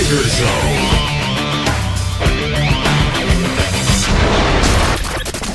Danger Zone.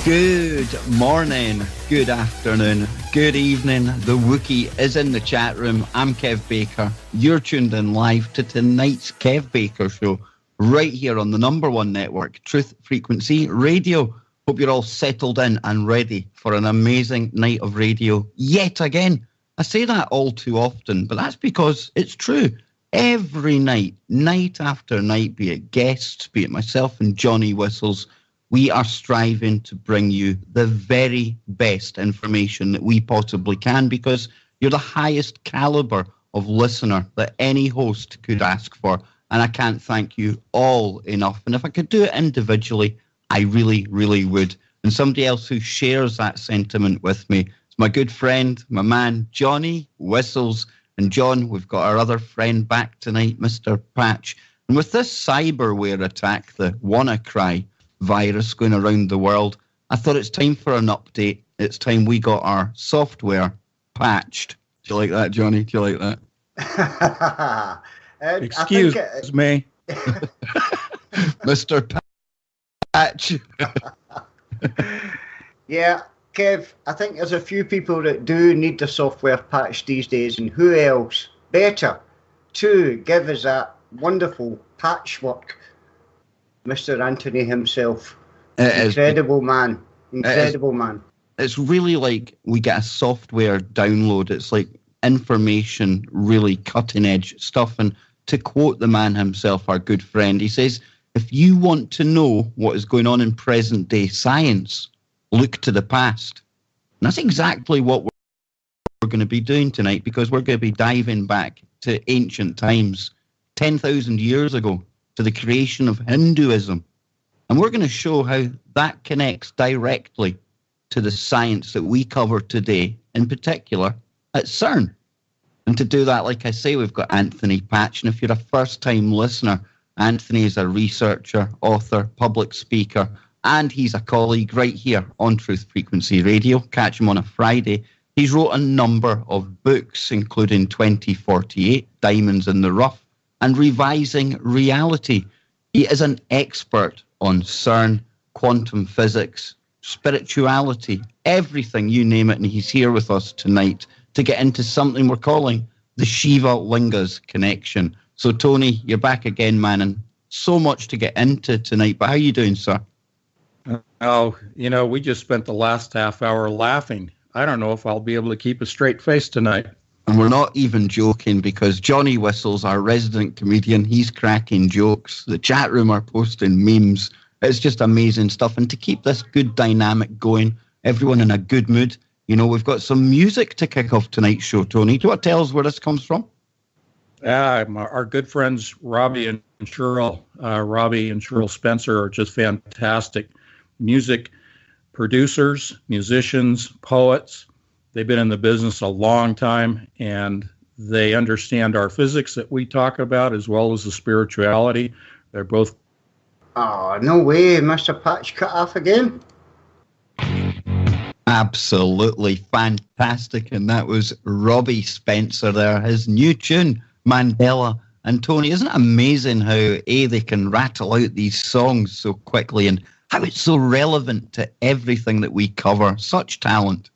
Good morning, good afternoon, good evening. The Wookiee is in the chat room. I'm Kev Baker. You're tuned in live to tonight's Kev Baker Show, right here on the #1 network, Truth Frequency Radio. Hope you're all settled in and ready for an amazing night of radio yet again. I say that all too often, but that's because it's true. Every night, night after night, be it guests, be it myself and Johnny Whistles, we are striving to bring you the very best information that we possibly can, because you're the highest caliber of listener that any host could ask for. And I can't thank you all enough. And if I could do it individually, I really, really would. And somebody else who shares that sentiment with me is my good friend, my man, Johnny Whistles. And John, we've got our other friend back tonight, Mr. Patch. And with this cyberware attack, the WannaCry virus going around the world, I thought it's time for an update. It's time we got our software patched. Do you like that, Johnny? Do you like that? Excuse me. Mr. Patch. Yeah, Kev, I think there's a few people that do need the software patch these days, and who else better to give us that wonderful patchwork? Mr. Anthony himself. Incredible man. Incredible man. It's really like we get a software download. It's like information, really cutting edge stuff. And to quote the man himself, our good friend, he says, if you want to know what is going on in present day science, look to the past. And that's exactly what we're going to be doing tonight, because we're going to be diving back to ancient times, 10,000 years ago, to the creation of Hinduism. And we're going to show how that connects directly to the science that we cover today, in particular at CERN. And to do that, like I say, we've got Anthony Patch. And if you're a first-time listener, Anthony is a researcher, author, public speaker, and he's a colleague right here on Truth Frequency Radio. Catch him on a Friday. He's wrote a number of books, including 2048, Diamonds in the Rough, and Revising Reality. He is an expert on CERN, quantum physics, spirituality, everything, you name it, and he's here with us tonight to get into something we're calling the Shiva-Linga's connection. So, Tony, you're back again, man, and so much to get into tonight, but how are you doing, sir? Oh, we just spent the last half hour laughing. I don't know if I'll be able to keep a straight face tonight. And we're not even joking, because Johnny Whistles, our resident comedian, he's cracking jokes. The chat room are posting memes. It's just amazing stuff. And to keep this good dynamic going, everyone in a good mood, we've got some music to kick off tonight's show, Tony. Do you want to tell us where this comes from? Our good friends Robbie and Cheryl Spencer are just fantastic music producers, musicians, poets. They've been in the business a long time, and they understand our physics that we talk about as well as the spirituality. They're both... Oh, no way. Mr. Patch cut off again? Absolutely fantastic. And that was Robbie Spencer there. His new tune, Mandela. And Tony, isn't it amazing how, they can rattle out these songs so quickly and how it's so relevant to everything that we cover? Such talent.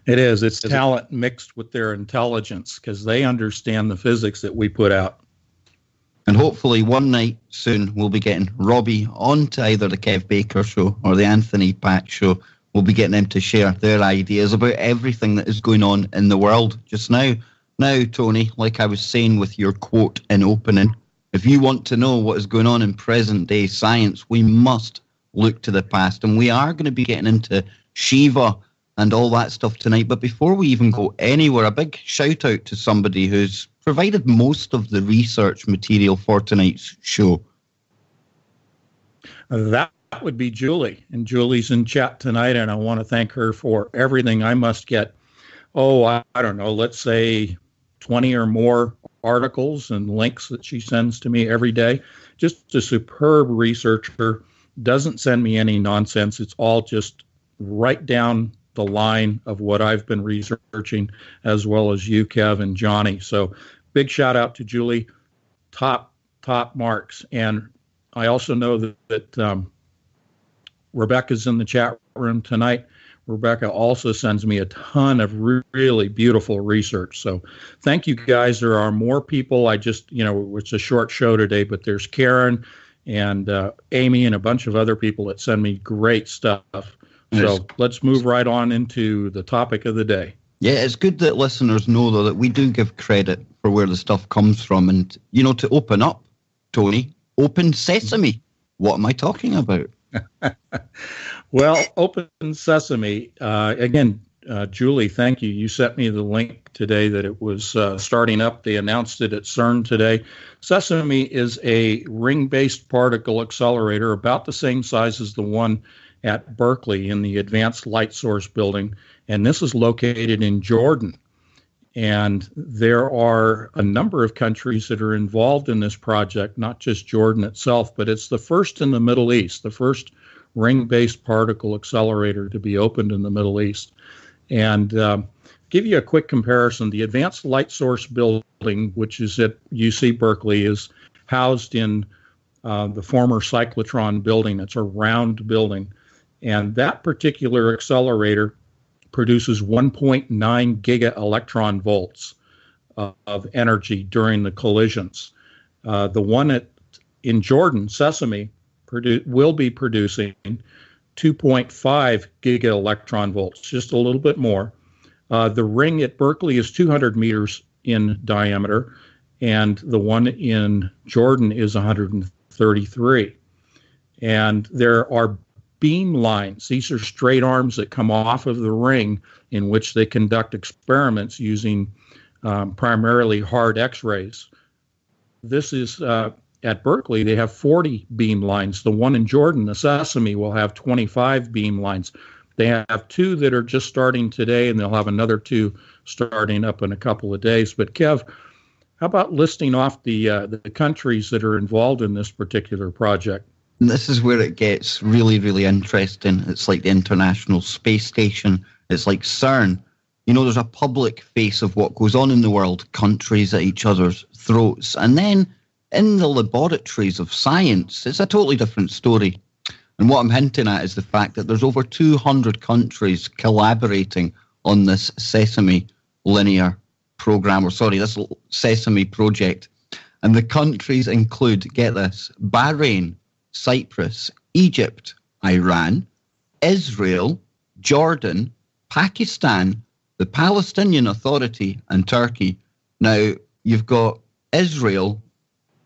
It is. It's talent mixed with their intelligence, because they understand the physics that we put out. And hopefully one night soon we'll be getting Robbie onto either the Kev Baker Show or the Anthony Patch Show. We'll be getting them to share their ideas about everything that is going on in the world just now. Now, Tony, like I was saying with your quote in opening, if you want to know what is going on in present day science, we must look to the past. And we are going to be getting into Shiva and all that stuff tonight. But before we even go anywhere, a big shout out to somebody who's provided most of the research material for tonight's show. That would be Julie. And Julie's in chat tonight, and I want to thank her for everything. I must get, I don't know, let's say 20 or more articles and links that she sends to me every day. Just a superb researcher, doesn't send me any nonsense. It's all just right down the line of what I've been researching, as well as you, Kev, and Johnny. So big shout out to Julie, top top marks. And I also know that Rebecca's in the chat room tonight. Rebecca also sends me a ton of really beautiful research. So thank you, guys. There are more people. It's a short show today, but there's Karen and Amy and a bunch of other people that send me great stuff. So let's move right on into the topic of the day. Yeah, it's good that listeners know, though, that we do give credit for where the stuff comes from. And, to open up, Tony, open sesame. What am I talking about? Well, open sesame. Again, Julie, thank you. You sent me the link today that it was starting up. They announced it at CERN today. Sesame is a ring-based particle accelerator about the same size as the one at Berkeley in the Advanced Light Source building. And this is located in Jordan. And there are a number of countries that are involved in this project, not just Jordan itself, but it's the first in the Middle East, the first ring-based particle accelerator to be opened in the Middle East. And give you a quick comparison, the Advanced Light Source building, which is at UC Berkeley, is housed in the former cyclotron building. It's a round building. And that particular accelerator produces 1.9 giga electron volts of energy during the collisions. The one in Jordan, Sesame, will be producing 2.5 giga electron volts, just a little bit more. The ring at Berkeley is 200 meters in diameter, and the one in Jordan is 133. And there are beam lines. These are straight arms that come off of the ring in which they conduct experiments using primarily hard X-rays. This is at Berkeley, they have 40 beam lines. The one in Jordan, the Sesame, will have 25 beam lines. They have two that are just starting today, and they'll have another two starting up in a couple of days. But Kev, how about listing off the countries that are involved in this particular project? And this is where it gets really, really interesting. It's like the International Space Station. It's like CERN. There's a public face of what goes on in the world, countries at each other's throats. And then in the laboratories of science, it's a totally different story. And what I'm hinting at is the fact that there's over 200 countries collaborating on this Sesame linear program, this Sesame project. And the countries include, get this, Bahrain, Cyprus, Egypt, Iran, Israel, Jordan, Pakistan, the Palestinian Authority, and Turkey. Now, you've got Israel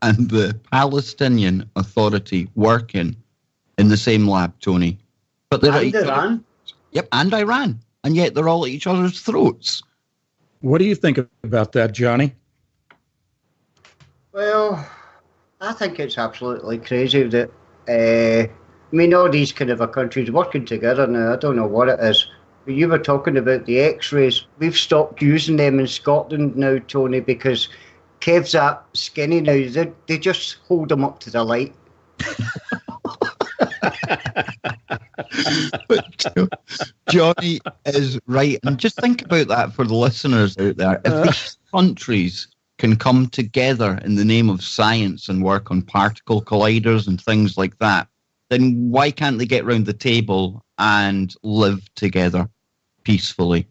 and the Palestinian Authority working in the same lab, Tony. But they're and Iran. Yep, and Iran. And yet they're all at each other's throats. What do you think about that, Johnny? Well, I think it's absolutely crazy that, all these kind of countries working together now. I don't know what it is. But you were talking about the X-rays. We've stopped using them in Scotland now, Tony, because Kev's that skinny now. They just hold him up to the light. But Johnny is right. And just think about that for the listeners out there. If these countries can come together in the name of science and work on particle colliders and things like that, then why can't they get round the table and live together peacefully?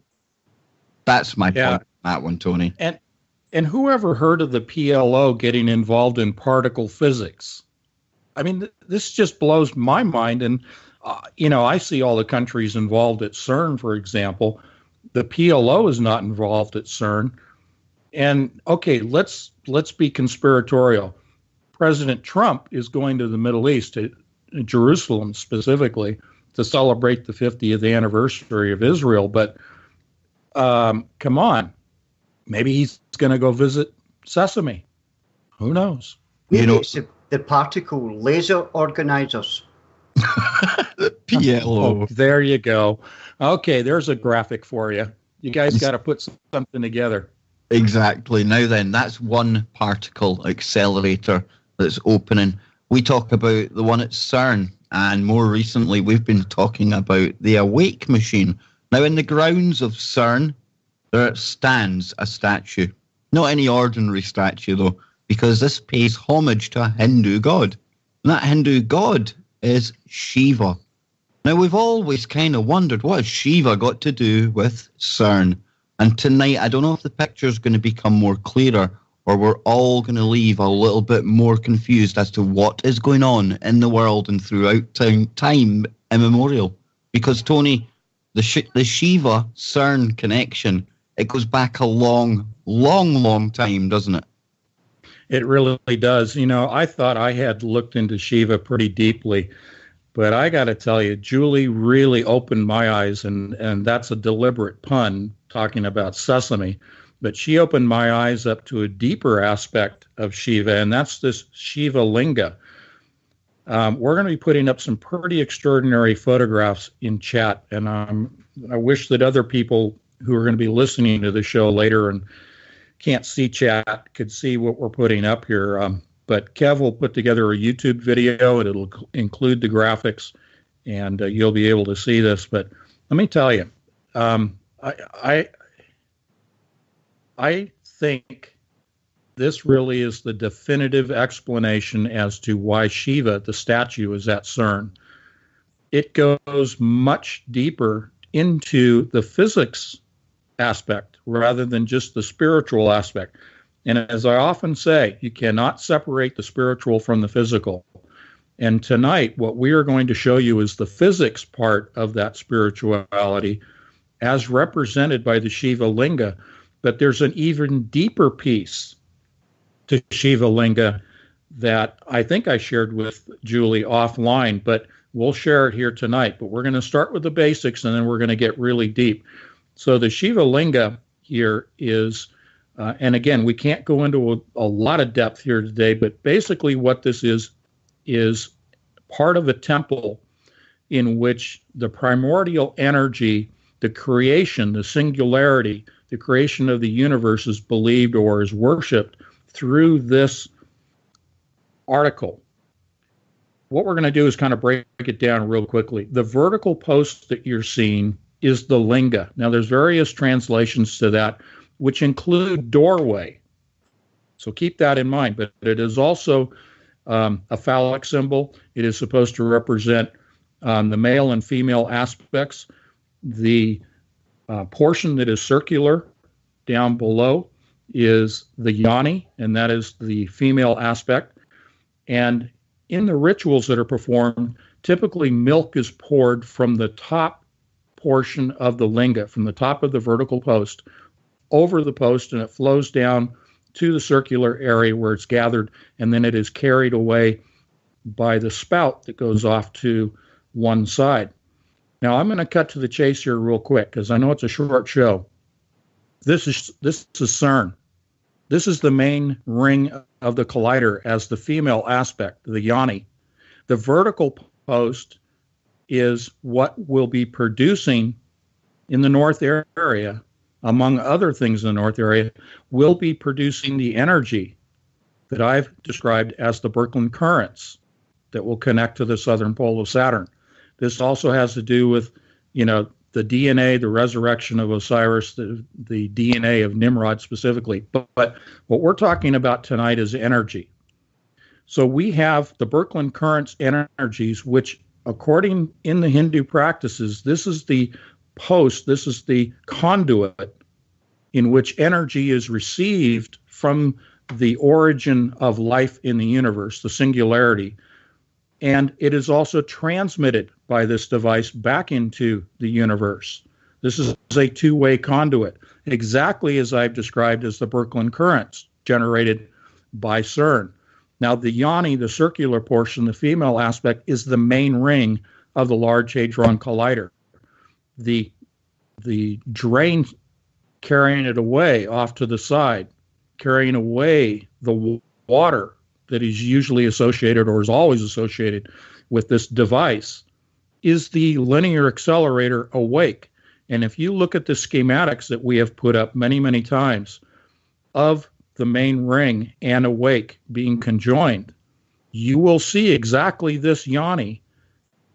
That's my point on that one, Tony. And whoever heard of the PLO getting involved in particle physics? I mean, this just blows my mind. And, I see all the countries involved at CERN, for example. The PLO is not involved at CERN. And, okay, let's be conspiratorial. President Trump is going to the Middle East, to Jerusalem specifically, to celebrate the 50th anniversary of Israel. But come on, maybe he's going to go visit Sesame. Who knows? Maybe it's the particle laser organizers. The PLO. Oh, there you go. Okay, there's a graphic for you. You guys got to put something together. Exactly. Now then, that's one particle accelerator that's opening. We talk about the one at CERN, and more recently we've been talking about the Awake machine. Now, in the grounds of CERN, there stands a statue. Not any ordinary statue, though. because this pays homage to a Hindu god. And that Hindu god is Shiva. Now, we've always kind of wondered, what has Shiva got to do with CERN? And tonight, I don't know if the picture is going to become more clearer, or we're all going to leave a little bit more confused as to what is going on in the world and throughout time immemorial. Because, Tony, the Shiva CERN connection, it goes back a long, long, long time, doesn't it? It really does. You know, I thought I had looked into Shiva pretty deeply, but I got to tell you, Julie really opened my eyes, and that's a deliberate pun talking about sesame, but she opened my eyes up to a deeper aspect of Shiva, and that's this Shiva Linga. We're going to be putting up some pretty extraordinary photographs in chat, and I wish that other people who are going to be listening to the show later and can't see chat could see what we're putting up here. But Kev will put together a YouTube video, and it'll include the graphics, and you'll be able to see this. But let me tell you, I think this really is the definitive explanation as to why Shiva, the statue, is at CERN. It goes much deeper into the physics aspect rather than just the spiritual aspect. And as I often say, you cannot separate the spiritual from the physical. And tonight, what we are going to show you is the physics part of that spirituality as represented by the Shiva Linga. But there's an even deeper piece to Shiva Linga that I think I shared with Julie offline, but we'll share it here tonight. But we're going to start with the basics, and then we're going to get really deep. So the Shiva Linga here is, and again, we can't go into a lot of depth here today, but basically what this is part of a temple in which the primordial energy, the creation, the singularity, the creation of the universe is believed or is worshipped through this article. What we're going to do is kind of break it down real quickly. The vertical post that you're seeing is the linga. Now, there's various translations to that, which include doorway. So keep that in mind. But it is also a phallic symbol. It is supposed to represent the male and female aspects. The portion that is circular down below is the yoni, and that is the female aspect. And in the rituals that are performed, typically milk is poured from the top portion of the linga, from the top of the vertical post, over the post, and it flows down to the circular area where it's gathered, and then it is carried away by the spout that goes off to one side. Now, I'm going to cut to the chase here real quick because I know it's a short show. This is CERN. This is the main ring of the collider as the female aspect, the yoni. The vertical post is what will be producing in the north area, among other things in the north area, will be producing the energy that I've described as the Birkeland currents that will connect to the southern pole of Saturn. This also has to do with, the DNA, the resurrection of Osiris, the DNA of Nimrod specifically. But what we're talking about tonight is energy. So we have the Birkeland currents energies, which according in the Hindu practices, this is the post, this is the conduit in which energy is received from the origin of life in the universe, the singularity. And it is also transmitted by this device back into the universe. This is a two-way conduit, exactly as I've described as the Birkeland currents generated by CERN. Now, the yoni, the circular portion, the female aspect, is the main ring of the Large Hadron Collider. The drain carrying it away off to the side, carrying away the water that is usually associated or is always associated with this device, is the linear accelerator awake. And if you look at the schematics that we have put up many, many times of the main ring and awake being conjoined, you will see exactly this yoni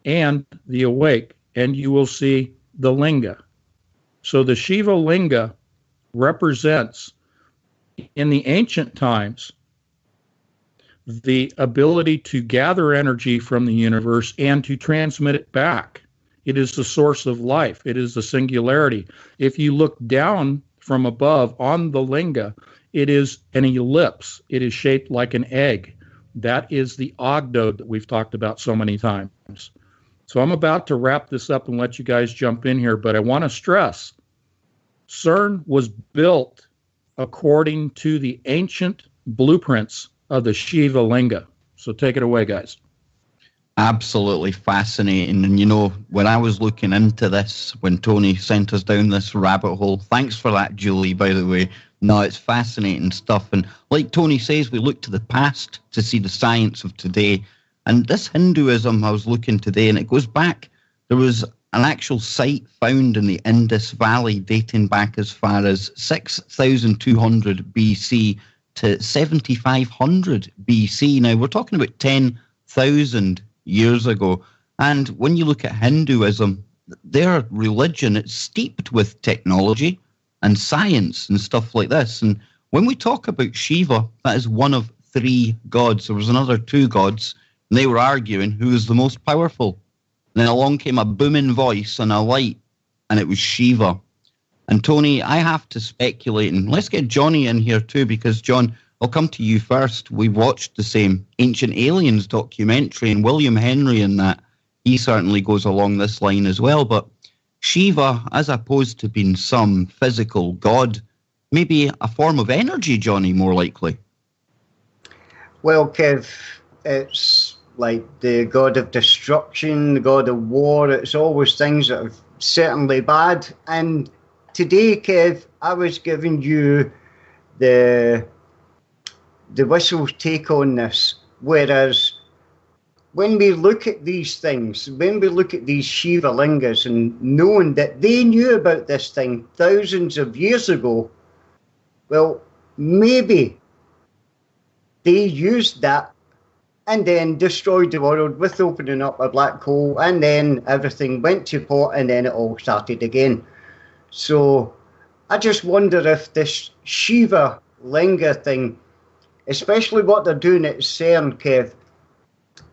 and the awake, and you will see the linga. So the Shiva Linga represents, in the ancient times, the ability to gather energy from the universe and to transmit it back. It is the source of life. It is the singularity. If you look down from above on the linga, it is an ellipse. It is shaped like an egg. That is the ogdode that we've talked about so many times. So I'm about to wrap this up and let you guys jump in here, but I want to stress CERN was built according to the ancient blueprints of the Shiva linga. So take it away, guys. Absolutely fascinating. And, you know, when I was looking into this, when Tony sent us down this rabbit hole, thanks for that, Julie, by the way. No, it's fascinating stuff. And like Tony says, we look to the past to see the science of today. And this Hinduism, I was looking today, and it goes back. There was an actual site found in the Indus Valley dating back as far as 6,200 BC to 7,500 BC. Now, we're talking about 10,000 years ago. And when you look at Hinduism, their religion, it's steeped with technology and science and stuff like this. And when we talk about Shiva, that is one of three gods. There was another two gods, and they were arguing who was the most powerful. And then along came a booming voice and a light, and it was Shiva. And Tony, I have to speculate, and let's get Johnny in here too, because John, I'll come to you first. We watched the same Ancient Aliens documentary, and William Henry in that, he certainly goes along this line as well. But Shiva, as opposed to being some physical god, maybe a form of energy, Johnny, more likely. Well, Kev, it's like the god of destruction, the god of war. It's always things that are certainly bad. And today, Kev, I was giving you the whistle's take on this. Whereas when we look at these things, when we look at these Shiva lingas and knowing that they knew about this thing thousands of years ago, well, maybe they used that and then destroyed the world with opening up a black hole, and then everything went to pot, and then it all started again. So I just wonder if this Shiva linga thing, especially what they're doing at CERN, Kev,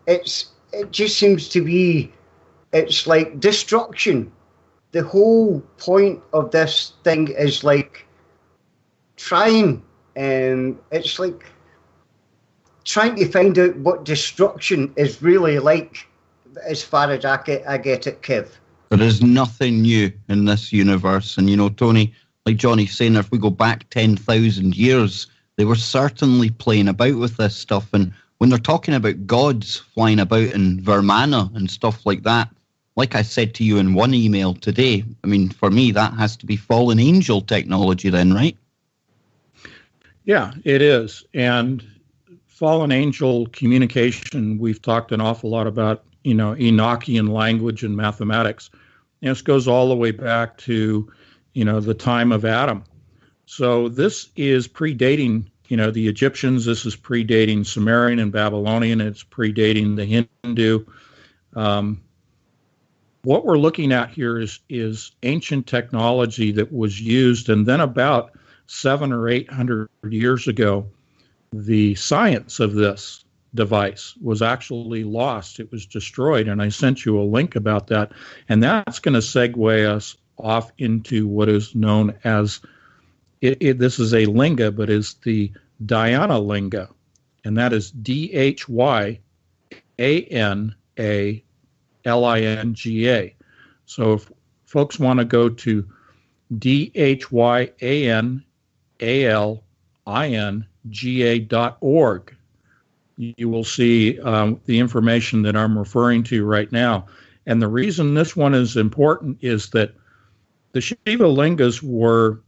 it just seems to be, it's like destruction. The whole point of this thing is like trying, it's like trying to find out what destruction is really like, as far as I get it, Kev. There is nothing new in this universe. And, you know, Tony, like Johnny's saying, if we go back 10,000 years, they were certainly playing about with this stuff. And when they're talking about gods flying about in Vermana and stuff like that, like I said to you in one email today, I mean, for me, that has to be fallen angel technology then, right? Yeah, it is. And fallen angel communication, we've talked an awful lot about, you know, Enochian language and mathematics. And this goes all the way back to, you know, the time of Adam. So this is predating, you know, the Egyptians. This is predating Sumerian and Babylonian. It's predating the Hindu. What we're looking at here is ancient technology that was used, and then about 700 or 800 years ago, the science of this device was actually lost. It was destroyed, and I sent you a link about that. And that's going to segue us off into what is known as, this is a linga, but is the Dhyana linga, and that is DHYANALINGA. So if folks want to go to DHYANALINGA.org, you will see the information that I'm referring to right now. And the reason this one is important is that the Shiva lingas were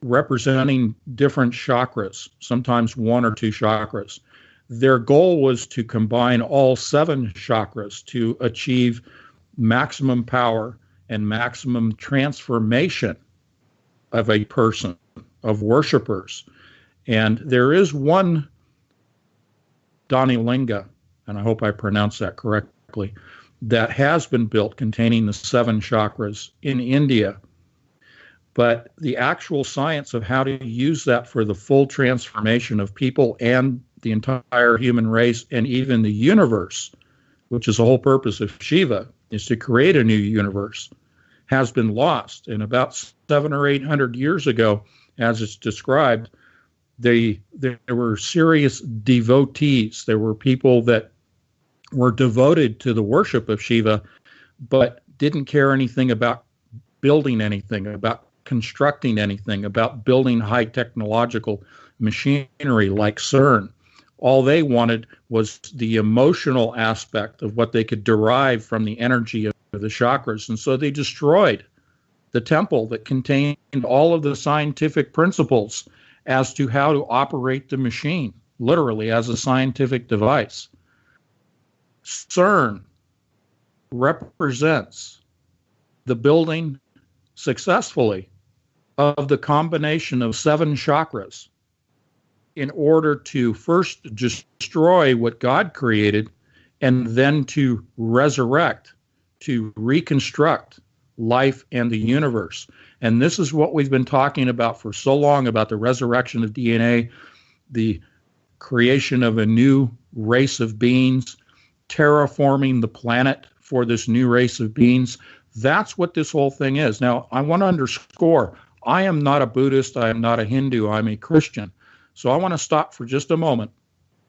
representing different chakras, sometimes one or two chakras. Their goal was to combine all 7 chakras to achieve maximum power and maximum transformation of a person, of worshipers. And there is one Dhanilinga, and I hope I pronounced that correctly, that has been built containing the 7 chakras in India. But the actual science of how to use that for the full transformation of people and the entire human race and even the universe, which is the whole purpose of Shiva, is to create a new universe, has been lost. And about 700 or 800 years ago, as it's described, there were serious devotees. There were people that were devoted to the worship of Shiva, but didn't care anything about building anything, about constructing anything, about building high technological machinery like CERN. All they wanted was the emotional aspect of what they could derive from the energy of the chakras. And so they destroyed the temple that contained all of the scientific principles as to how to operate the machine, literally as a scientific device. CERN represents the building successfully of the combination of 7 chakras in order to first destroy what God created and then to resurrect, to reconstruct life and the universe. And this is what we've been talking about for so long, about the resurrection of DNA, the creation of a new race of beings, terraforming the planet for this new race of beings. That's what this whole thing is. Now, I want to underscore, I am not a Buddhist, I am not a Hindu, I'm a Christian. So I want to stop for just a moment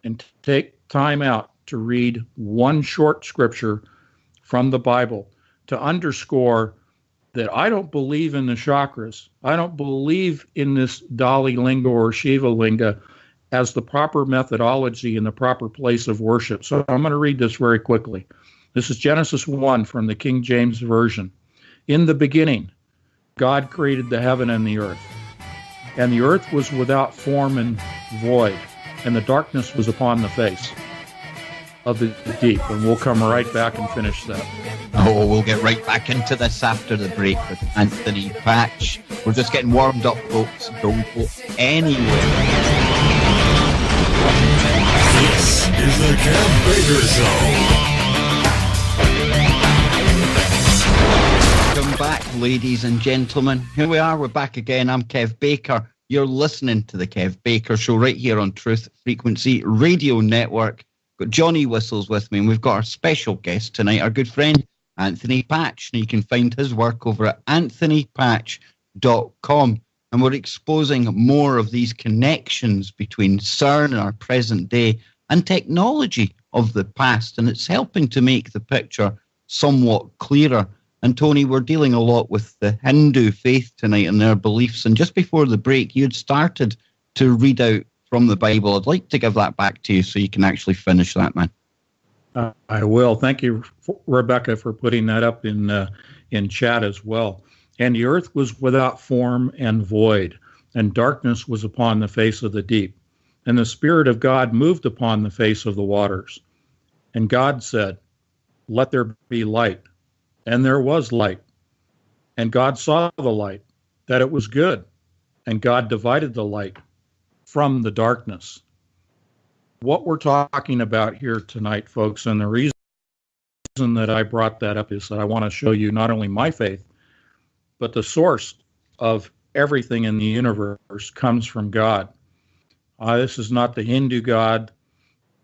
and take time out to read one short scripture from the Bible to underscore that I don't believe in the chakras. I don't believe in this Dali Linga or Shiva Linga as the proper methodology and the proper place of worship. So I'm going to read this very quickly. This is Genesis 1 from the King James Version. In the beginning, God created the heaven and the earth. And the earth was without form and void, and the darkness was upon the face of the deep. And we'll come right back and finish that. Oh, we'll get right back into this after the break with Anthony Patch. We're just getting warmed up, folks. Don't go anywhere. This is the Kev Baker Show. Welcome back, ladies and gentlemen. Here we are. We're back again. I'm Kev Baker. You're listening to the Kev Baker Show right here on Truth Frequency Radio Network. Got Johnny Whistles with me, and we've got our special guest tonight, our good friend Anthony Patch. And you can find his work over at anthonypatch.com. And we're exposing more of these connections between CERN and our present day and technology of the past. And it's helping to make the picture somewhat clearer. And Tony, we're dealing a lot with the Hindu faith tonight and their beliefs. And just before the break, you had started to read out from the Bible. I'd like to give that back to you so you can actually finish that, man. I will. Thank you, Rebecca, for putting that up in chat as well. And the earth was without form and void, and darkness was upon the face of the deep. And the Spirit of God moved upon the face of the waters. And God said, "Let there be light." And there was light. And God saw the light, that it was good. And God divided the light from the darkness. What we're talking about here tonight, folks, and the reason that I brought that up is that I want to show you not only my faith, but the source of everything in the universe comes from God. This is not the Hindu God.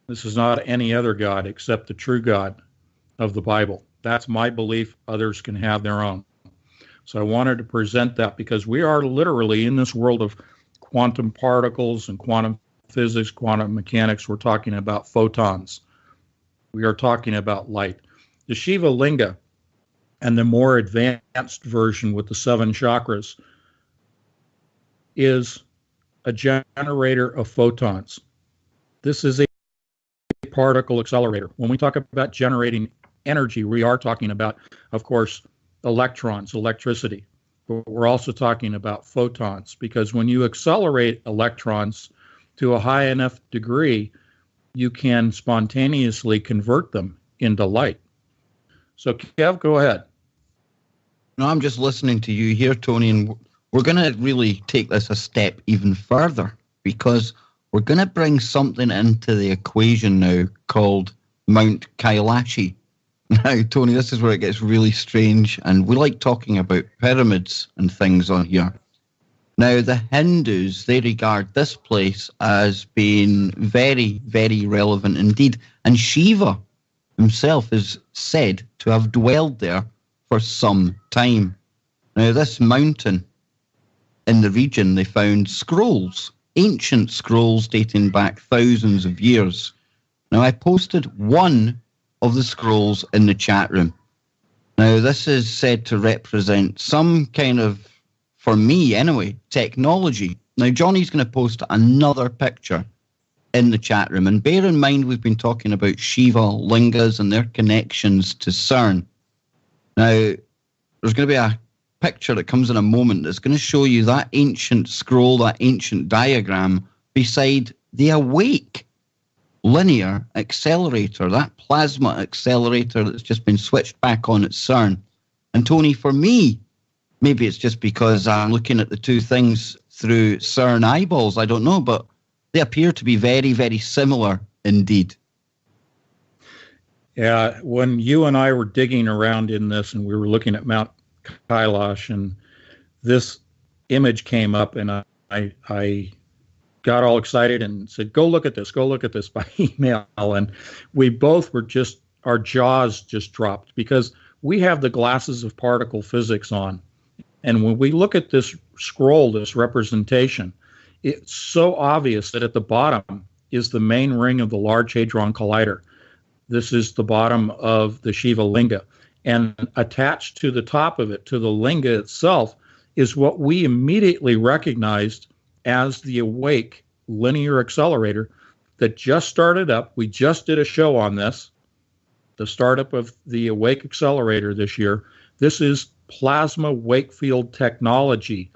This is not any other God except the true God of the Bible. That's my belief. Others can have their own. So I wanted to present that because we are literally in this world of quantum particles and quantum physics, quantum mechanics. We're talking about photons. We are talking about light. The Shiva Linga and the more advanced version with the 7 chakras is a generator of photons. This is a particle accelerator. When we talk about generating energy, we are talking about, of course, electrons, electricity, but we're also talking about photons, because when you accelerate electrons to a high enough degree, you can spontaneously convert them into light. So, Kev, go ahead. No, I'm just listening to you here, Tony, and we're going to really take this a step even further, because we're going to bring something into the equation now called Mount Kailashi. Now, Tony, this is where it gets really strange, and we like talking about pyramids and things on here. Now, the Hindus, they regard this place as being very, very relevant indeed. And Shiva himself is said to have dwelled there for some time. Now, this mountain in the region, they found scrolls, ancient scrolls dating back thousands of years. Now, I posted one of the scrolls in the chat room. Now, this is said to represent some kind of, for me anyway, technology. Now, Johnny's going to post another picture in the chat room. And bear in mind, we've been talking about Shiva lingas and their connections to CERN. Now, there's going to be a picture that comes in a moment that's going to show you that ancient scroll, that ancient diagram beside the awake linear accelerator, that plasma accelerator that's just been switched back on at CERN. And Tony, for me, maybe it's just because I'm looking at the two things through CERN eyeballs, I don't know, but they appear to be very, very similar indeed. Yeah, when you and I were digging around in this and we were looking at Mount Kailash and this image came up and I got all excited and said, go look at this by email. And we both were just, our jaws just dropped because we have the glasses of particle physics on. And when we look at this scroll, this representation, it's so obvious that at the bottom is the main ring of the Large Hadron Collider. This is the bottom of the Shiva Linga. And attached to the top of it, to the Linga itself, is what we immediately recognized as the Awake linear accelerator that just started up. We just did a show on this, the startup of the Awake accelerator this year. This is plasma wake field technology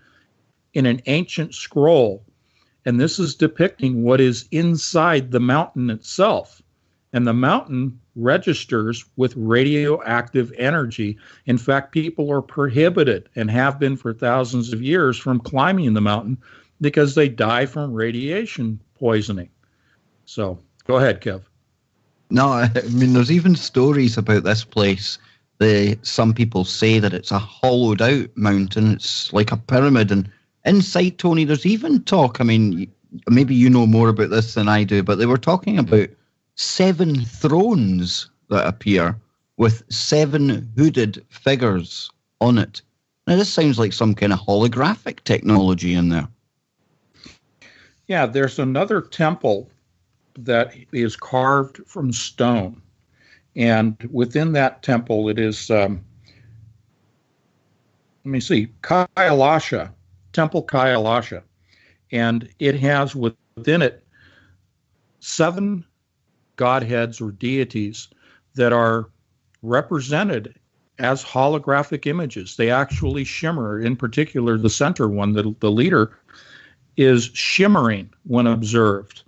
in an ancient scroll. And this is depicting what is inside the mountain itself. And the mountain registers with radioactive energy. In fact, people are prohibited and have been for thousands of years from climbing the mountain because they die from radiation poisoning. So go ahead, Kev. No, I mean, there's even stories about this place. Some people say that it's a hollowed out mountain. It's like a pyramid. And inside, Tony, there's even talk, I mean, maybe you know more about this than I do, but they were talking about 7 thrones that appear with 7 hooded figures on it. Now, this sounds like some kind of holographic technology in there. Yeah, there's another temple that is carved from stone. And within that temple, it is, let me see, Kailasha, Temple Kailasha. And it has within it 7 godheads or deities that are represented as holographic images. They actually shimmer. In particular, the center one, the leader, is shimmering when observed.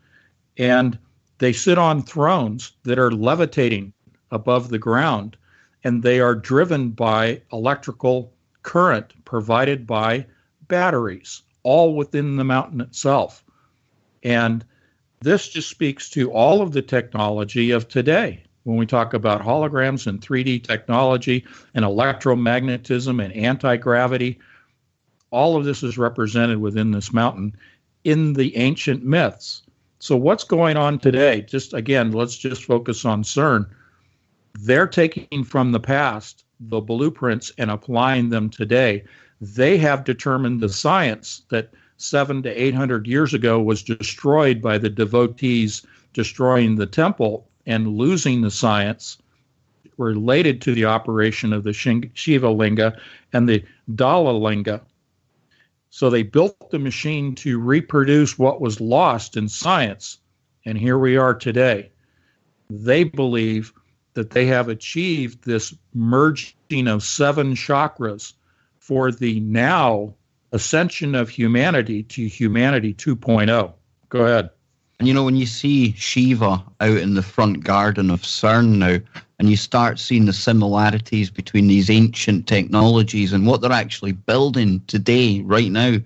And they sit on thrones that are levitating above the ground, and they are driven by electrical current provided by batteries, all within the mountain itself. And this just speaks to all of the technology of today. When we talk about holograms and 3D technology and electromagnetism and anti-gravity, all of this is represented within this mountain in the ancient myths. So what's going on today? Just again, let's just focus on CERN. They're taking from the past the blueprints and applying them today. They have determined the science that 700 to 800 years ago was destroyed by the devotees destroying the temple and losing the science related to the operation of the Shiva Linga and the Dala Linga. So they built the machine to reproduce what was lost in science, and here we are today. They believe that they have achieved this merging of 7 chakras for the now ascension of humanity to humanity 2.0. Go ahead. And you know, when you see Shiva out in the front garden of CERN now, and you start seeing the similarities between these ancient technologies and what they're actually building today, right now,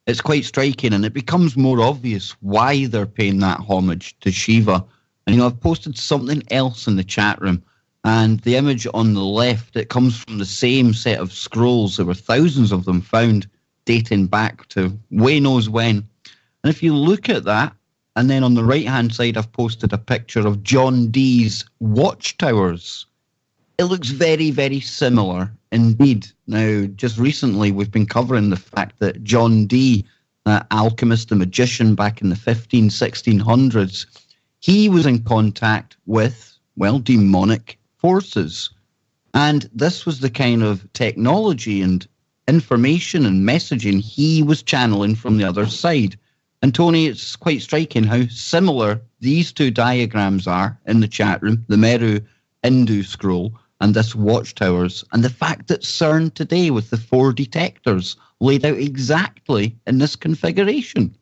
it's quite striking, and it becomes more obvious why they're paying that homage to Shiva. And, you know, I've posted something else in the chat room, and the image on the left, it comes from the same set of scrolls. There were thousands of them found dating back to way knows when. And if you look at that, and then on the right-hand side, I've posted a picture of John Dee's watchtowers. It looks very, very similar indeed. Now, just recently, we've been covering the fact that John Dee, alchemist, a magician back in the 1600s, he was in contact with, well, demonic forces. And this was the kind of technology and information and messaging he was channeling from the other side. And Tony, it's quite striking how similar these two diagrams are in the chat room, the Meru Hindu scroll and this watchtowers, and the fact that CERN today with the 4 detectors laid out exactly in this configuration.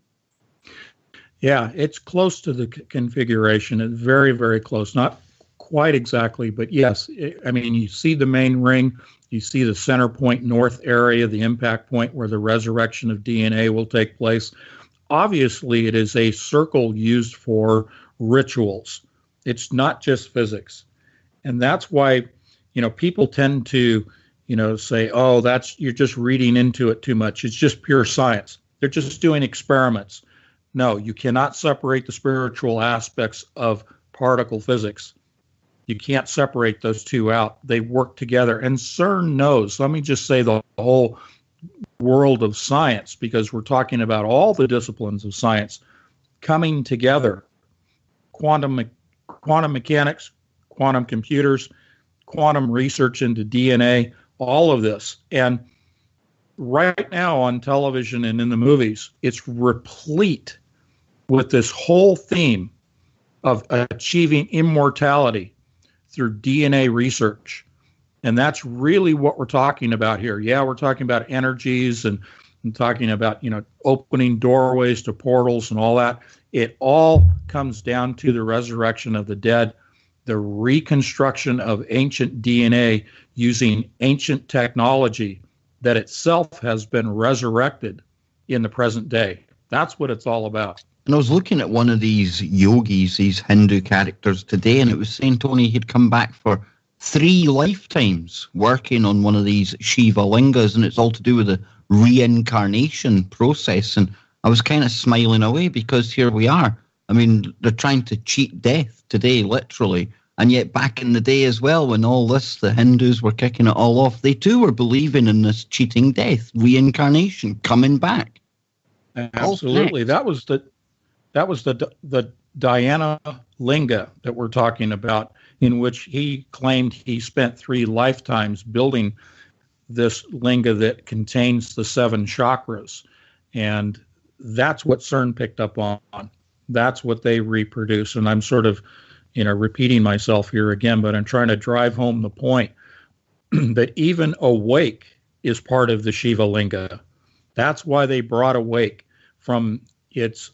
Yeah, it's close to the configuration. It's very, very close. Not quite exactly, but yes. I mean, you see the main ring, you see the center point north area, the impact point where the resurrection of DNA will take place. Obviously, it is a circle used for rituals. It's not just physics. And that's why, people tend to, say, oh, you're just reading into it too much. It's just pure science. They're just doing experiments. No, you cannot separate the spiritual aspects of particle physics. You can't separate those two out. They work together. And CERN knows, let me just say the whole world of science, because we're talking about all the disciplines of science coming together. Quantum mechanics, quantum computers, quantum research into DNA, all of this. And right now on television and in the movies, it's replete with this whole theme of achieving immortality through DNA research. And that's really what we're talking about here. Yeah, we're talking about energies and talking about, opening doorways to portals and all that. It all comes down to the resurrection of the dead, the reconstruction of ancient DNA using ancient technology that itself has been resurrected in the present day. That's what it's all about. And I was looking at one of these yogis, these Hindu characters today, and it was saying, Tony, he'd come back for 3 lifetimes working on one of these Shiva lingas, and it's all to do with the reincarnation process. And I was kind of smiling away because here we are. I mean, they're trying to cheat death today, literally. And yet back in the day as well, when all this, the Hindus were kicking it all off, they too were believing in this cheating death, reincarnation, coming back. Absolutely. That was the Dhyana Linga that we're talking about, in which he claimed he spent 3 lifetimes building this linga that contains the 7 chakras. And that's what CERN picked up on. That's what they reproduce. And I'm sort of, repeating myself here again, but I'm trying to drive home the point that even awake is part of the Shiva linga. That's why they brought awake from its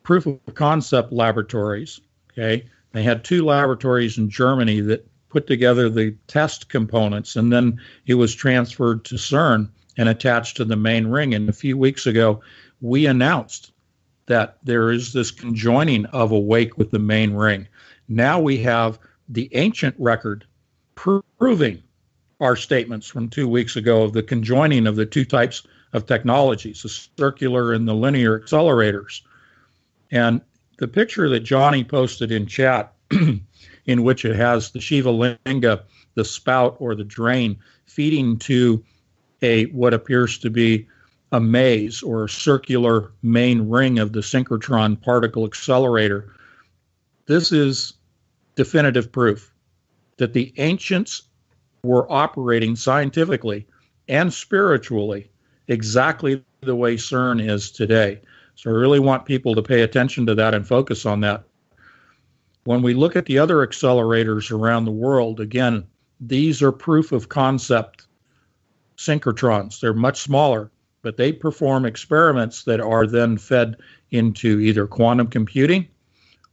proof of concept laboratories. Okay. They had 2 laboratories in Germany that put together the test components, and then it was transferred to CERN and attached to the main ring. And a few weeks ago, we announced that there is this conjoining of awake with the main ring. Now we have the ancient record proving our statements from 2 weeks ago of the conjoining of the 2 types of technologies, the circular and the linear accelerators. And the picture that Johnny posted in chat, in which it has the Shiva linga, the spout or the drain, feeding to what appears to be a maze or a circular main ring of the synchrotron particle accelerator. This is definitive proof that the ancients were operating scientifically and spiritually exactly the way CERN is today. So I really want people to pay attention to that and focus on that. When we look at the other accelerators around the world, again, these are proof of concept synchrotrons. They're much smaller, but they perform experiments that are then fed into either quantum computing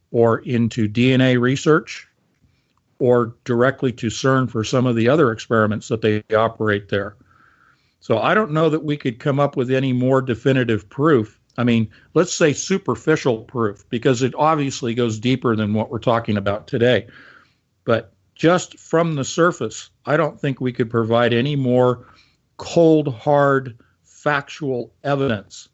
or into DNA research or directly to CERN for some of the other experiments that they operate there. So I don't know that we could come up with any more definitive proof. I mean, let's say superficial proof, because it obviously goes deeper than what we're talking about today. But just from the surface, I don't think we could provide any more cold, hard, factual evidence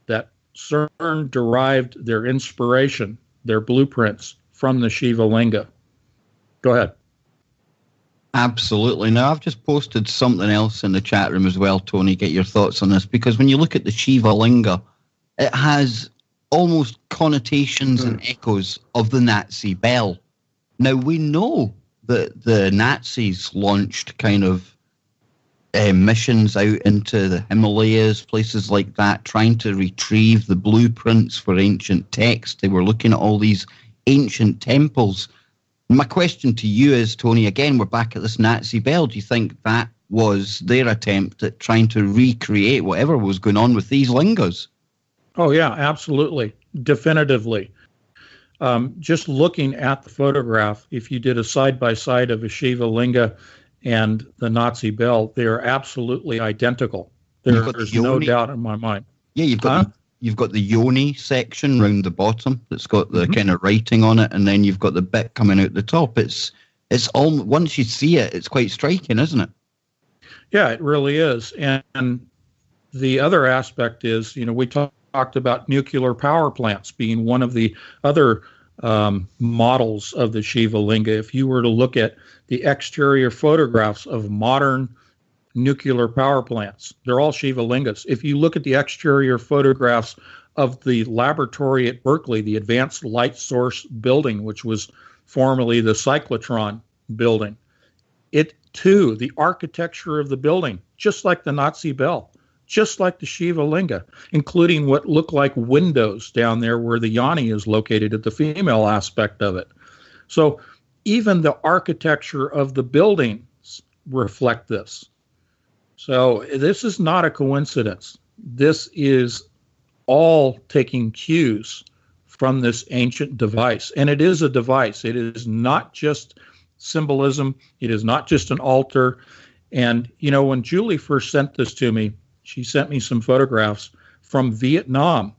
that CERN derived their inspiration, their blueprints, from the Shiva Linga. Go ahead. Absolutely. Now, I've just posted something else in the chat room as well, Tony. Get your thoughts on this, because when you look at the Shiva Linga, it has almost connotations and echoes of the Nazi bell. Now, we know that the Nazis launched kind of missions out into the Himalayas, places like that, trying to retrieve the blueprints for ancient texts. They were looking at all these ancient temples. My question to you is, Tony, again, we're back at this Nazi bell. Do you think that was their attempt at trying to recreate whatever was going on with these lingas? Oh, yeah, absolutely. Definitively. Just looking at the photograph, if you did a side-by-side of a Shiva Linga and the Nazi bell, they are absolutely identical. There's no doubt in my mind. Yeah, you've got the yoni section round the bottom that's got the kind of writing on it, and then you've got the bit coming out the top. It's all, once you see it, it's quite striking, isn't it? Yeah, it really is. And the other aspect is, we talked about nuclear power plants being one of the other models of the Shiva Linga. If you were to look at the exterior photographs of modern nuclear power plants, they're all Shiva Lingas. If you look at the exterior photographs of the laboratory at Berkeley, the Advanced Light Source building, which was formerly the cyclotron building, it too, the architecture of the building, just like the Nazi bell, just like the Shiva Linga, including what look like windows down there where the yoni is located at the female aspect of it. So even the architecture of the buildings reflect this. So this is not a coincidence. This is all taking cues from this ancient device. And it is a device. It is not just symbolism. It is not just an altar. And, when Julie first sent this to me, she sent me some photographs from Vietnam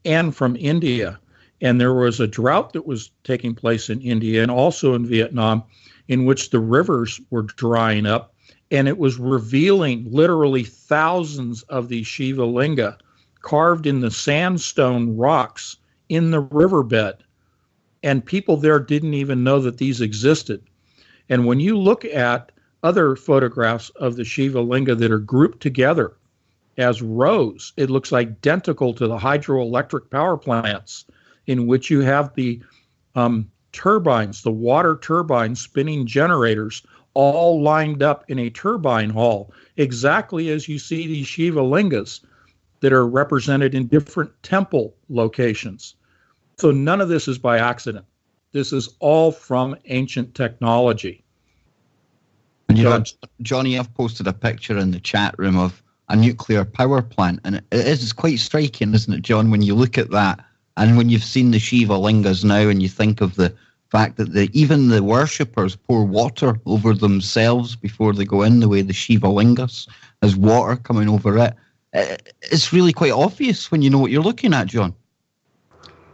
and from India. And there was a drought that was taking place in India and also in Vietnam, in which the rivers were drying up. And it was revealing literally thousands of these Shiva Linga carved in the sandstone rocks in the riverbed. And people there didn't even know that these existed. And when you look at other photographs of the Shiva Linga that are grouped together as rows, it looks identical to the hydroelectric power plants in which you have the turbines, the water turbines, spinning generators, all lined up in a turbine hall, exactly as you see these Shiva Lingas that are represented in different temple locations. So none of this is by accident. This is all from ancient technology. And Johnny, I've posted a picture in the chat room of a nuclear power plant, and it is quite striking, isn't it, John, when you look at that, and when you've seen the Shiva Lingas now, and you think of the fact that even the worshippers pour water over themselves before they go in, the way the Shiva Lingas has water coming over it. It's really quite obvious when you know what you're looking at, John.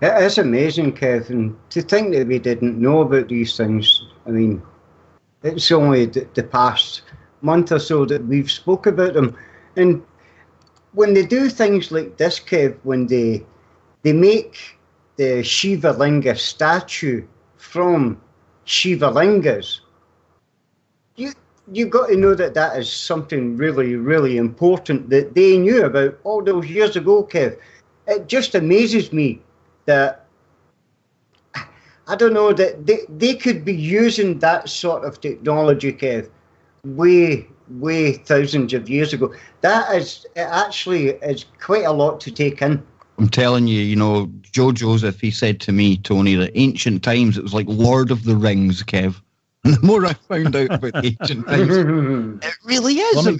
It is amazing, Kevin, to think that we didn't know about these things. I mean, it's only the past month or so that we've spoke about them. And when they do things like this, Kev, when they make the Shiva Linga statue from Shiva Lingas, you've got to know that that is something really, really important that they knew about all those years ago, Kev. It just amazes me that, I don't know, that they could be using that sort of technology, Kev, way thousands of years ago. It actually is quite a lot to take in. I'm telling you, Joe Joseph, he said to me, Tony, that ancient times, it was like Lord of the Rings, Kev. And the more I found out about ancient times, it really is. Let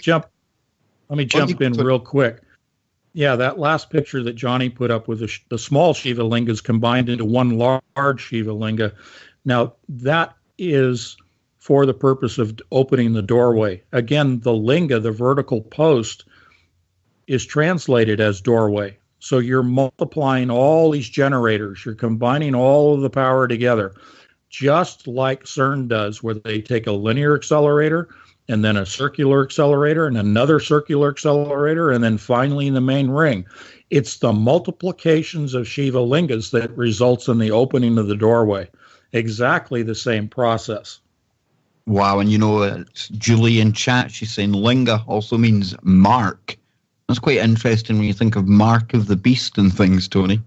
me jump in real quick. Yeah, that last picture that Johnny put up with the small Shiva Lingas combined into one large Shiva Linga. Now, that is for the purpose of opening the doorway. Again, the linga, the vertical post, is translated as doorway. So you're multiplying all these generators. You're combining all of the power together, just like CERN does, where they take a linear accelerator and then a circular accelerator and another circular accelerator, and then finally the main ring. It's the multiplications of Shiva lingas that results in the opening of the doorway. Exactly the same process. Wow, and it's Julie in chat, she's saying linga also means mark. That's quite interesting when you think of mark of the beast and things, Tony.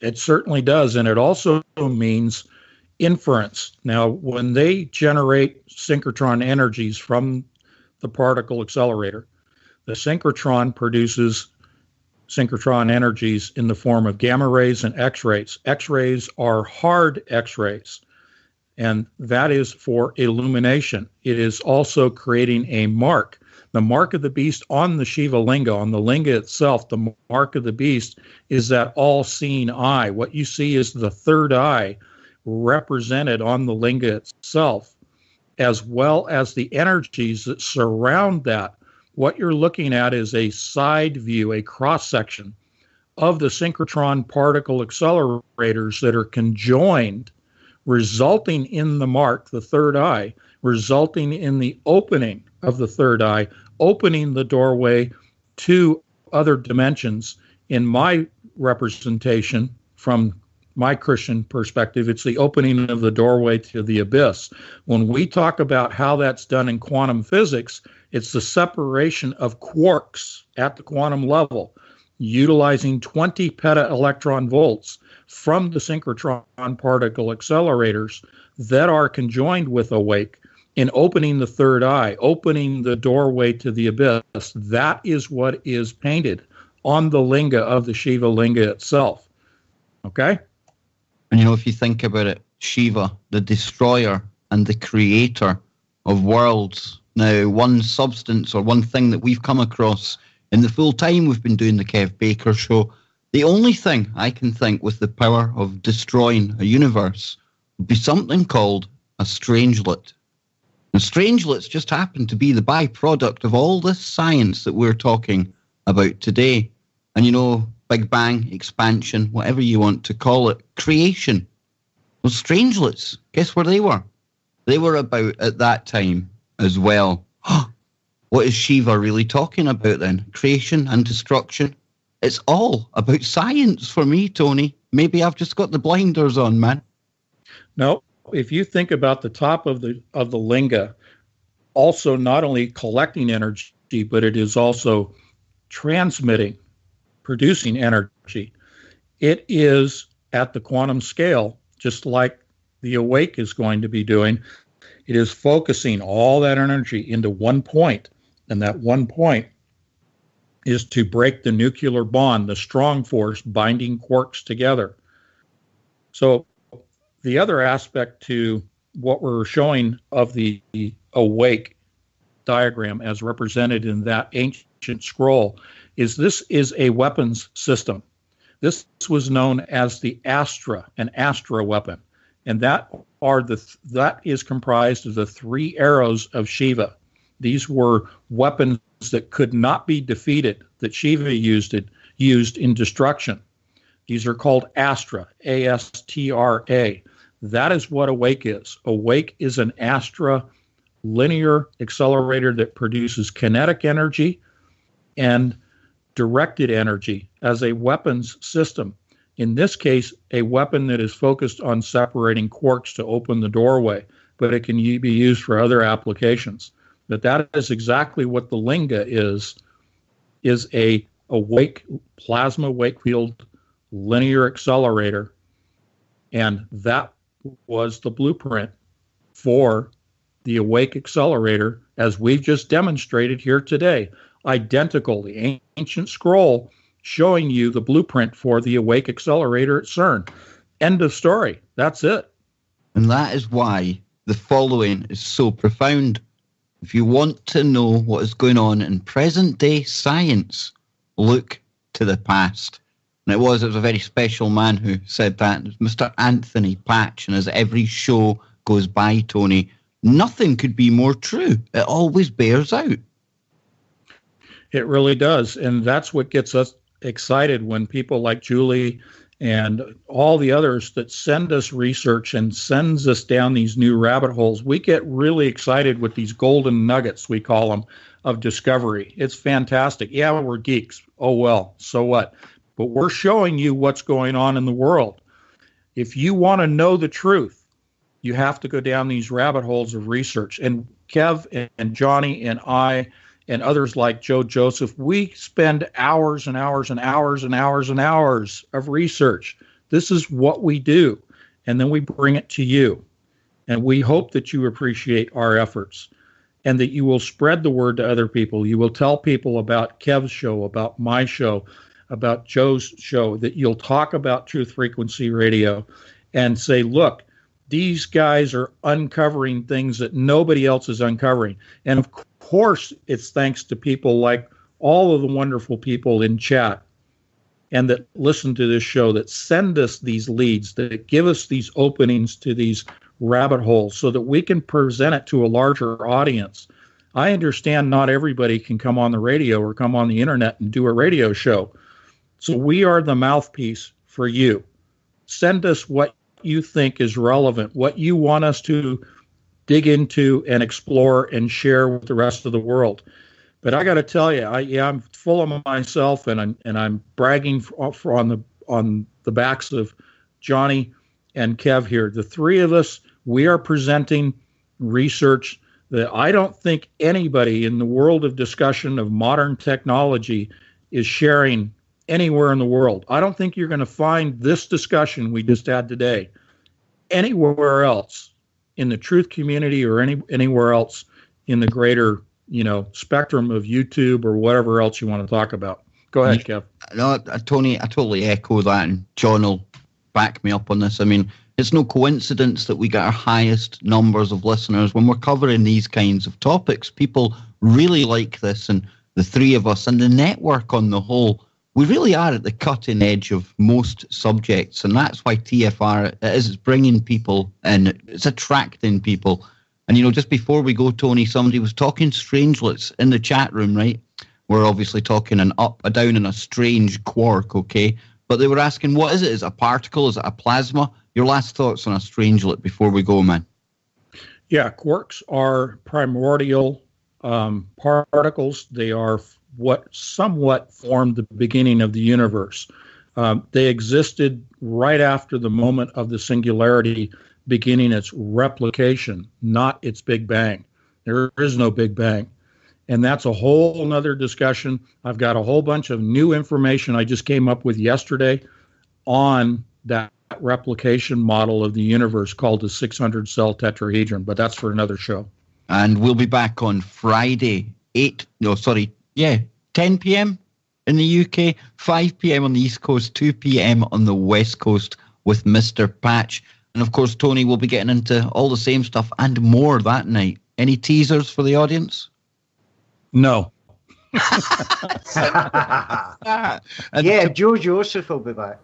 It certainly does, and it also means inference. Now, when they generate synchrotron energies from the particle accelerator, the synchrotron produces synchrotron energies in the form of gamma rays and X-rays. X-rays are hard X-rays, and that is for illumination. It is also creating a mark. The mark of the beast on the Shiva linga, on the linga itself, the mark of the beast is that all-seeing eye. What you see is the third eye represented on the linga itself, as well as the energies that surround that. What you're looking at is a side view, a cross-section of the synchrotron particle accelerators that are conjoined, resulting in the mark, the third eye, resulting in the opening of the third eye, opening the doorway to other dimensions. In my representation, from my Christian perspective, it's the opening of the doorway to the abyss. When we talk about how that's done in quantum physics, it's the separation of quarks at the quantum level, utilizing 20 peta-electron volts from the synchrotron particle accelerators that are conjoined with awake in opening the third eye, opening the doorway to the abyss. That is what is painted on the linga of the Shiva linga itself. Okay? And if you think about it, Shiva, the destroyer and the creator of worlds. Now, one substance or one thing that we've come across in the full time we've been doing the Kev Baker show, the only thing I can think with the power of destroying a universe would be something called a strangelet. And strangelets just happen to be the byproduct of all this science that we're talking about today. And Big Bang, expansion, whatever you want to call it, creation. Well, strangelets, guess where they were? They were about at that time as well. What is Shiva really talking about then? Creation and destruction? It's all about science for me, Tony. Maybe I've just got the blinders on, man. No, if you think about the top of the linga, also not only collecting energy, but it is also transmitting, producing energy. It is at the quantum scale, just like the awake is going to be doing. It is focusing all that energy into one point, and that one point is to break the nuclear bond, the strong force binding quarks together. So the other aspect to what we're showing of the awake diagram as represented in that ancient scroll is this is a weapons system. This was known as the Astra, an Astra weapon. And that is comprised of the 3 arrows of Shiva. These were weapons that could not be defeated, that Shiva used in destruction. These are called Astra, A-S-T-R-A. That is what awake is. Awake is an Astra linear accelerator that produces kinetic energy and directed energy as a weapons system. In this case, a weapon that is focused on separating quarks to open the doorway, but it can be used for other applications. But that is exactly what the linga is a awake plasma wake field linear accelerator. And that was the blueprint for the awake accelerator, as we've just demonstrated here today. Identical, the ancient scroll showing you the blueprint for the awake accelerator at CERN. End of story. That's it. And that is why the following is so profound. If you want to know what is going on in present-day science, look to the past. And it was a very special man who said that. It was Mr. Anthony Patch. And as every show goes by, Tony, nothing could be more true. It always bears out. It really does. And that's what gets us excited when people like Julie and all the others that send us research and sends us down these new rabbit holes. We get really excited with these golden nuggets, we call them, of discovery. It's fantastic. Yeah, we're geeks. Oh, well, so what? But we're showing you what's going on in the world. If you want to know the truth, you have to go down these rabbit holes of research. And Kev and Johnny and I and others like Joe Joseph, we spend hours and hours and hours and hours and hours of research. This is what we do. And then we bring it to you. And we hope that you appreciate our efforts and that you will spread the word to other people. You will tell people about Kev's show, about my show, about Joe's show, that you'll talk about Truth Frequency Radio and say, look, these guys are uncovering things that nobody else is uncovering. And of course, it's thanks to people like all of the wonderful people in chat and that listen to this show, that send us these leads, that give us these openings to these rabbit holes so that we can present it to a larger audience. I understand not everybody can come on the radio or come on the internet and do a radio show. So we are the mouthpiece for you. Send us what you think is relevant, what you want us to dig into and explore and share with the rest of the world. But I got to tell you, I'm full of myself, and I'm bragging on the backs of Johnny and Kev here. The three of us, we are presenting research that I don't think anybody in the world of discussion of modern technology is sharing anywhere in the world. I don't think you're going to find this discussion we just had today anywhere else in the truth community or anywhere else in the greater, spectrum of YouTube or whatever else you want to talk about. Go ahead, Kev. No, Tony, I totally echo that, and John will back me up on this. I mean, it's no coincidence that we get our highest numbers of listeners when we're covering these kinds of topics. People really like this, and the three of us and the network on the whole, we really are at the cutting edge of most subjects, and that's why TFR is bringing people in. It's attracting people. And, just before we go, Tony, somebody was talking strangelets in the chat room, right? We're obviously talking an up, a down, and a strange quark, okay? But they were asking, what is it? Is it a particle? Is it a plasma? Your last thoughts on a strangelet before we go, man? Yeah, quarks are primordial particles. They are what somewhat formed the beginning of the universe. They existed right after the moment of the singularity beginning its replication, not its Big Bang. There is no Big Bang. And that's a whole nother discussion. I've got a whole bunch of new information I just came up with yesterday on that replication model of the universe called the 600-cell tetrahedron, but that's for another show. And we'll be back on Friday, 10 p.m. in the UK, 5 p.m. on the East Coast, 2 p.m. on the West Coast with Mr. Patch. And, of course, Tony will be getting into all the same stuff and more that night. Any teasers for the audience? No. And Joe Joseph will be back.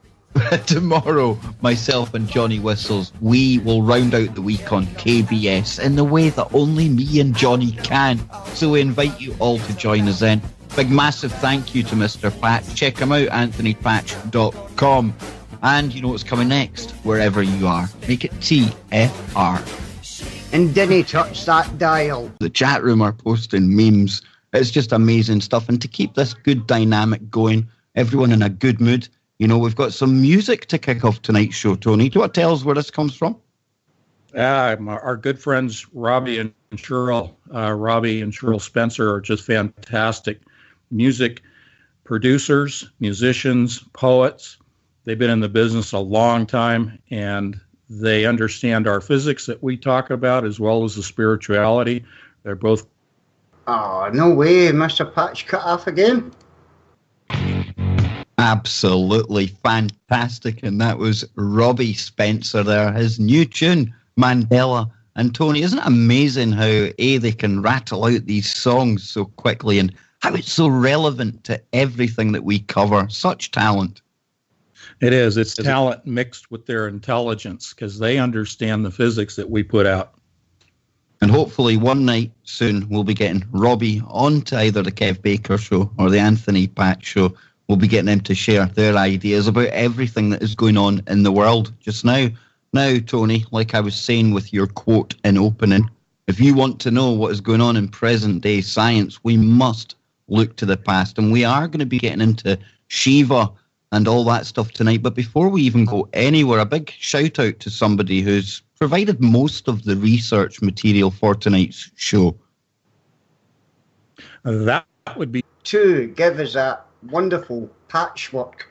Tomorrow, myself and Johnny Whistles, we will round out the week on KBS in the way that only me and Johnny can. So we invite you all to join us then. Big massive thank you to Mr. Patch. Check him out, anthonypatch.com. And you know what's coming next, wherever you are. Make it TFR. And didn't touch that dial. The chat room are posting memes. It's just amazing stuff. And to keep this good dynamic going, everyone in a good mood, we've got some music to kick off tonight's show, Tony. Do you want to tell us where this comes from? Our good friends Robbie and Cheryl Spencer are just fantastic music producers, musicians, poets. They've been in the business a long time, and they understand our physics that we talk about as well as the spirituality. They're both... Oh, no way. Mr. Patch cut off again? Absolutely fantastic. And that was Robbie Spencer there. His new tune, Mandela. And Tony, isn't it amazing how they can rattle out these songs so quickly and how it's so relevant to everything that we cover? Such talent. It is. It's talent mixed with their intelligence because they understand the physics that we put out. And hopefully one night soon we'll be getting Robbie onto either the Kev Baker show or the Anthony Patch show We'll be getting them to share their ideas about everything that is going on in the world just now. Now, Tony, like I was saying with your quote in opening, if you want to know what is going on in present-day science, we must look to the past. And we are going to be getting into Shiva and all that stuff tonight. But before we even go anywhere, a big shout-out to somebody who's provided most of the research material for tonight's show. That would be... To give us that wonderful patchwork,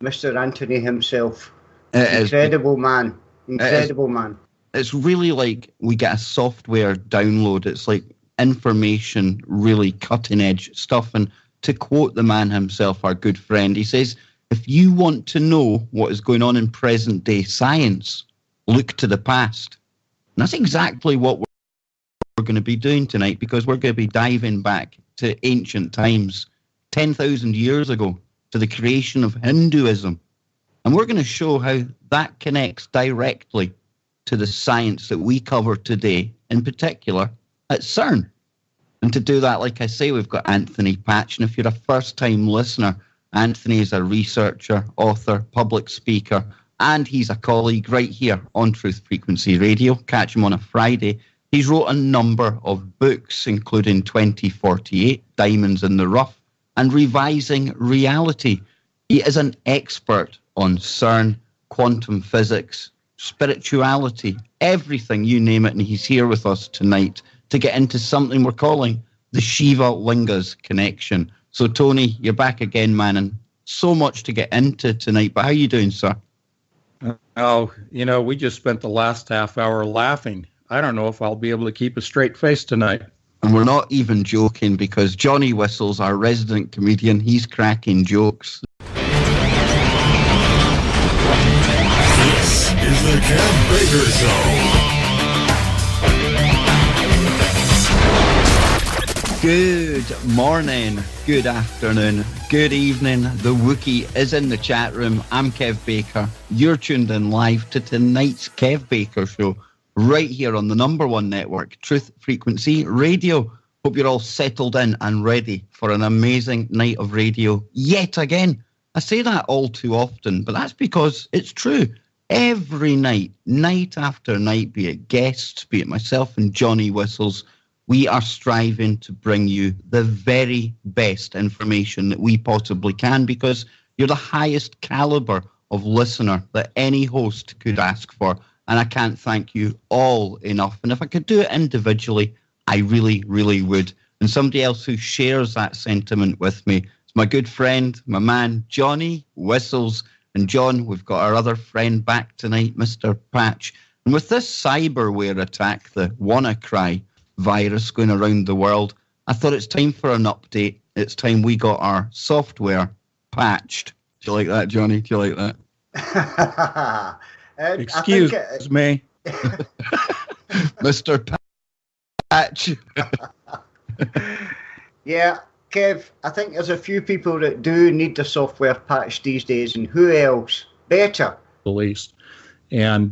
Mr. Anthony himself. Incredible man. Incredible man. It's really like we get a software download. It's like information, really cutting-edge stuff. And to quote the man himself, our good friend, he says, if you want to know what is going on in present-day science, look to the past. And that's exactly what we're going to be doing tonight, because we're going to be diving back to ancient times, 10,000 years ago, to the creation of Hinduism. And we're going to show how that connects directly to the science that we cover today, in particular at CERN. And to do that, like I say, we've got Anthony Patch. And if you're a first-time listener, Anthony is a researcher, author, public speaker, and he's a colleague right here on Truth Frequency Radio. Catch him on a Friday. He's wrote a number of books, including 2048, Diamonds in the Rough, and Revising Reality. He is an expert on CERN, quantum physics, spirituality, everything, you name it, and he's here with us tonight to get into something we're calling the Shiva-Linga's connection. So, Tony, you're back again, man, and so much to get into tonight, but how are you doing, sir? Oh, we just spent the last half hour laughing. I don't know if I'll be able to keep a straight face tonight. And we're not even joking, because Johnny Whistles, our resident comedian, he's cracking jokes. This is the Kev Baker Show. Good morning, good afternoon, good evening. The Wookiee is in the chat room. I'm Kev Baker. You're tuned in live to tonight's Kev Baker Show, right here on the number one network, Truth Frequency Radio. Hope you're all settled in and ready for an amazing night of radio yet again. I say that all too often, but that's because it's true. Every night, night after night, be it guests, be it myself and Johnny Whistles, we are striving to bring you the very best information that we possibly can, because you're the highest caliber of listener that any host could ask for. And I can't thank you all enough. And if I could do it individually, I really, really would. And somebody else who shares that sentiment with me is my good friend, my man, Johnny Whistles. And John, we've got our other friend back tonight, Mr. Patch. And with this cyberware attack, the WannaCry virus going around the world, I thought it's time for an update. It's time we got our software patched. Do you like that, Johnny? Do you like that? Excuse me. Mr. Patch. Yeah, Kev, I think there's a few people that do need the software patched these days, and who else better? The least. And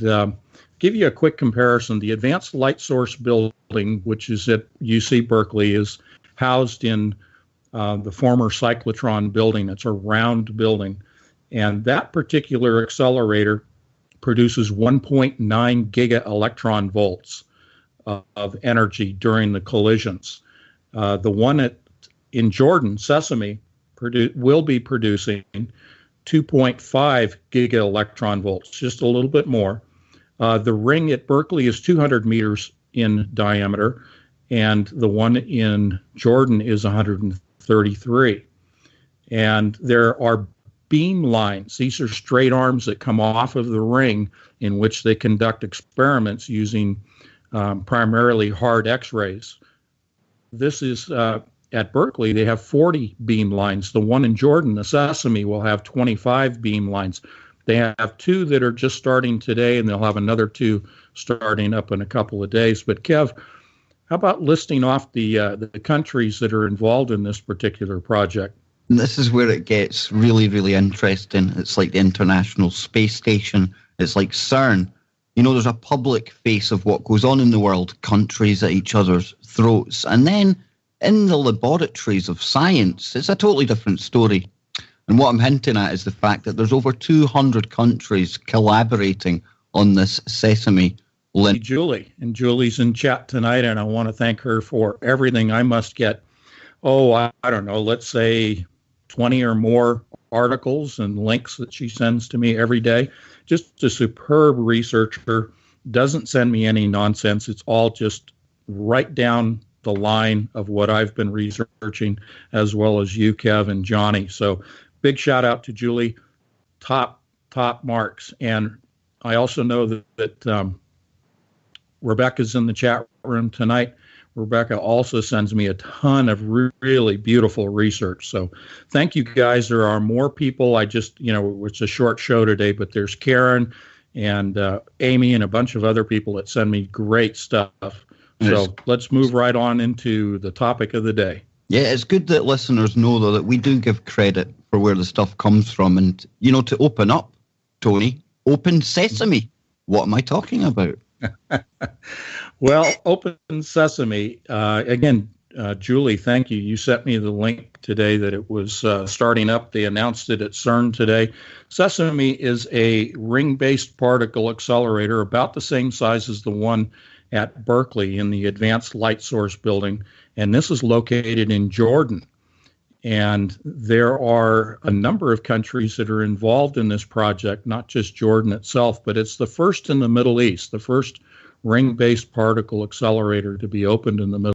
give you a quick comparison. The Advanced Light Source building, which is at UC Berkeley, is housed in the former cyclotron building. It's a round building. And that particular accelerator produces 1.9 giga electron volts of energy during the collisions. The one in Jordan, Sesame, will be producing 2.5 giga electron volts, just a little bit more. The ring at Berkeley is 200 meters in diameter, and the one in Jordan is 133. And there are beam lines. These are straight arms that come off of the ring in which they conduct experiments using primarily hard X-rays. This is at Berkeley, they have 40 beam lines. The one in Jordan, the Sesame, will have 25 beam lines. They have two that are just starting today, and they'll have another two starting up in a couple of days. But Kev, how about listing off the countries that are involved in this particular project? This is where it gets really, really interesting. It's like the International Space Station. It's like CERN. You know, there's a public face of what goes on in the world, countries at each other's throats. And then in the laboratories of science, it's a totally different story. And what I'm hinting at is the fact that there's over 200 countries collaborating on this Sesame LINGA. Julie, and Julie's in chat tonight, and I want to thank her for everything. I must get, I don't know, let's say 20 or more articles and links that she sends to me every day. Just a superb researcher, doesn't send me any nonsense. It's all just right down the line of what I've been researching, as well as you, Kev, and Johnny. So big shout out to Julie, top marks. And I also know that Rebecca's in the chat room tonight. Rebecca also sends me a ton of really beautiful research. So thank you, guys. There are more people. It's a short show today, but there's Karen and Amy and a bunch of other people that send me great stuff. So let's move right on into the topic of the day. Yeah, it's good that listeners know, though, that we do give credit for where the stuff comes from. And, to open up, Tony, open sesame. What am I talking about? Well, open sesame. Again, Julie, thank you. You sent me the link today that it was starting up. They announced it at CERN today. Sesame is a ring-based particle accelerator about the same size as the one at Berkeley in the Advanced Light Source building. And this is located in Jordan. And there are a number of countries that are involved in this project, not just Jordan itself, but it's the first in the Middle East, the first ring-based particle accelerator to be opened in the Middle